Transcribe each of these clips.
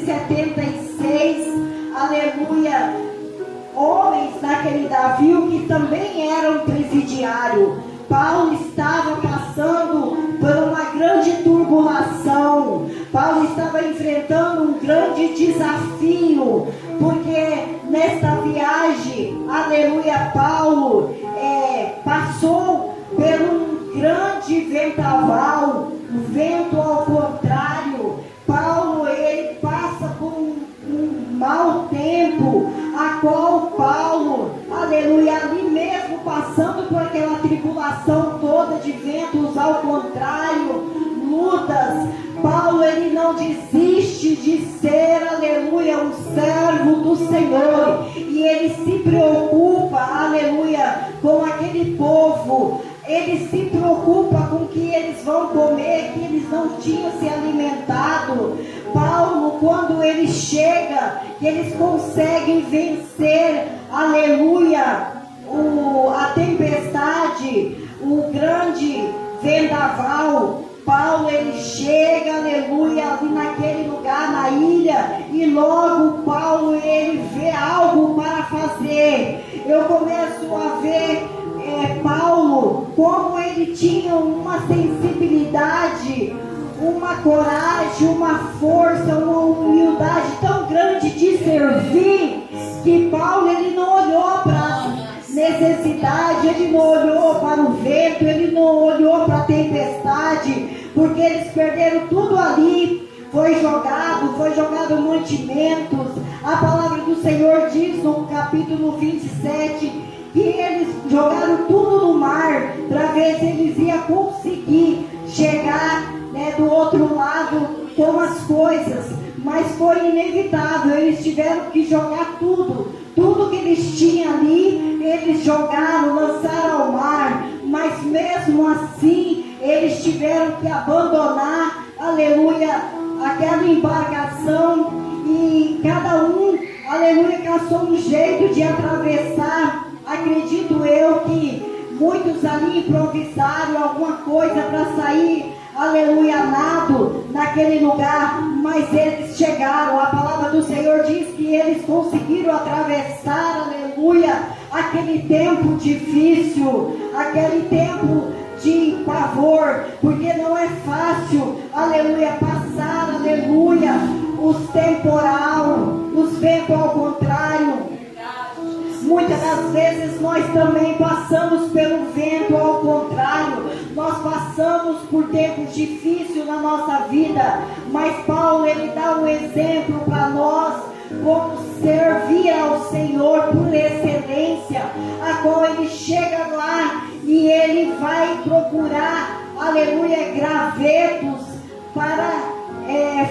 276, aleluia, homens naquele navio que também eram presidiário. Paulo estava passando por uma grande turbulação. Paulo estava enfrentando um grande desafio, porque nesta viagem, aleluia, Paulo passou por um grande vendaval, um vento ao contrário. Paulo, ele passa por um mau tempo, a qual Paulo, aleluia, ali mesmo passando por aquela tribulação toda de ventos ao contrário, lutas, Paulo, ele não desiste de ser, aleluia, um servo do Senhor, e ele se preocupa, aleluia, com aquele povo. Ele se preocupa com o que eles vão comer, que eles não tinham se alimentado. Paulo, quando ele chega, que eles conseguem vencer, aleluia, a tempestade, o grande vendaval. Paulo, ele chega, aleluia, ali naquele lugar, na ilha, e logo Paulo, ele vê algo para fazer. Eu começo a ver Paulo, como ele tinha uma sensibilidade, uma coragem, uma força, uma humildade tão grande de servir, que Paulo, ele não olhou para a necessidade, ele não olhou para o vento, ele não olhou para a tempestade, porque eles perderam tudo ali. Foi jogado mantimentos. A palavra do Senhor diz no capítulo 27, que eles jogaram tudo no mar, para ver se eles iam conseguir chegar, do outro lado com as coisas, mas foi inevitável. Eles tiveram que jogar tudo que eles tinham ali, eles jogaram, lançaram ao mar, mas mesmo assim, eles tiveram que abandonar, aleluia, aquela embarcação, e cada um, aleluia, caçou um jeito de atravessar. Acredito eu que muitos ali improvisaram alguma coisa para sair, aleluia, nado naquele lugar, mas eles chegaram. A palavra do Senhor diz que eles conseguiram atravessar, aleluia, aquele tempo difícil, aquele tempo de pavor, porque não é fácil, aleluia, passar, aleluia, os temporal, os ventos ao contrário. Muitas das vezes nós também passamos pelo vento ao contrário, nós passamos por tempos difíceis na nossa vida, mas Paulo, ele dá um exemplo para nós, como servir ao Senhor por excelência, a qual ele chega lá e ele vai procurar, aleluia, gravetos para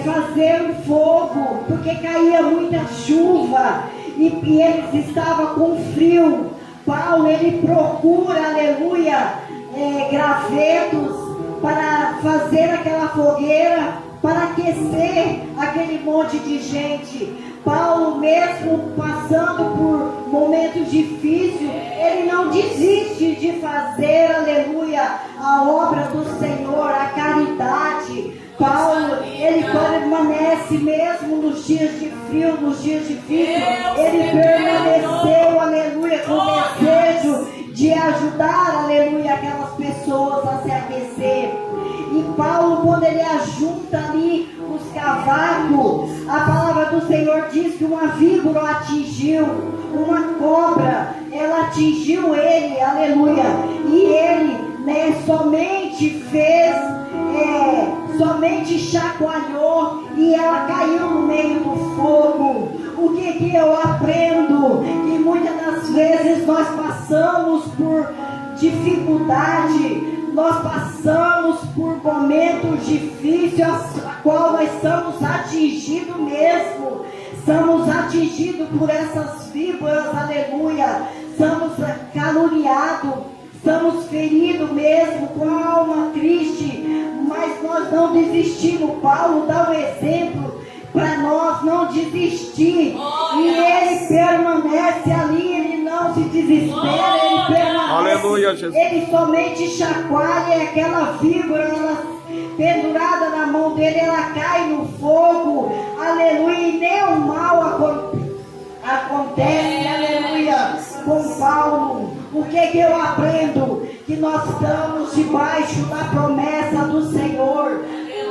fazer um fogo, porque caía muita chuva, e eles estavam com frio. Paulo, ele procura, aleluia, gravetos para fazer aquela fogueira, para aquecer aquele monte de gente. Paulo, mesmo passando por momentos difíceis, ele não desiste de fazer, aleluia, a obra do Senhor, a caridade. Paulo, ele permanece mesmo nos dias de frio, nos dias difíceis, ele permaneceu, aleluia, com desejo de ajudar, aleluia, aquelas pessoas a se aquecer. E Paulo, quando ele ajunta ali os cavacos, a palavra do Senhor diz que uma víbora o atingiu, uma cobra, ela atingiu ele, aleluia, e ele, somente fez, somente chacoalhou, e ela caiu no meio do fogo. O que eu aprendo? Que muitas das vezes nós passamos por dificuldade, nós passamos por momentos difíceis, a qual nós somos atingidos mesmo, somos atingidos por essas víboras, aleluia, somos caluniados, somos feridos mesmo, com a alma triste, mas nós não desistimos. Paulo dá um exemplo para nós não desistir, e ele permanece ali, ele não se desespera, ele permanece, aleluia, Jesus. Ele somente chacoalha, e aquela víbora, ela pendurada na mão dele, ela cai no fogo, aleluia, e Paulo, o que eu aprendo? Que nós estamos debaixo da promessa do Senhor.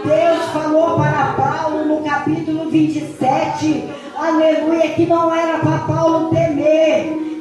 Deus falou para Paulo no capítulo 27, aleluia, que não era para Paulo temer,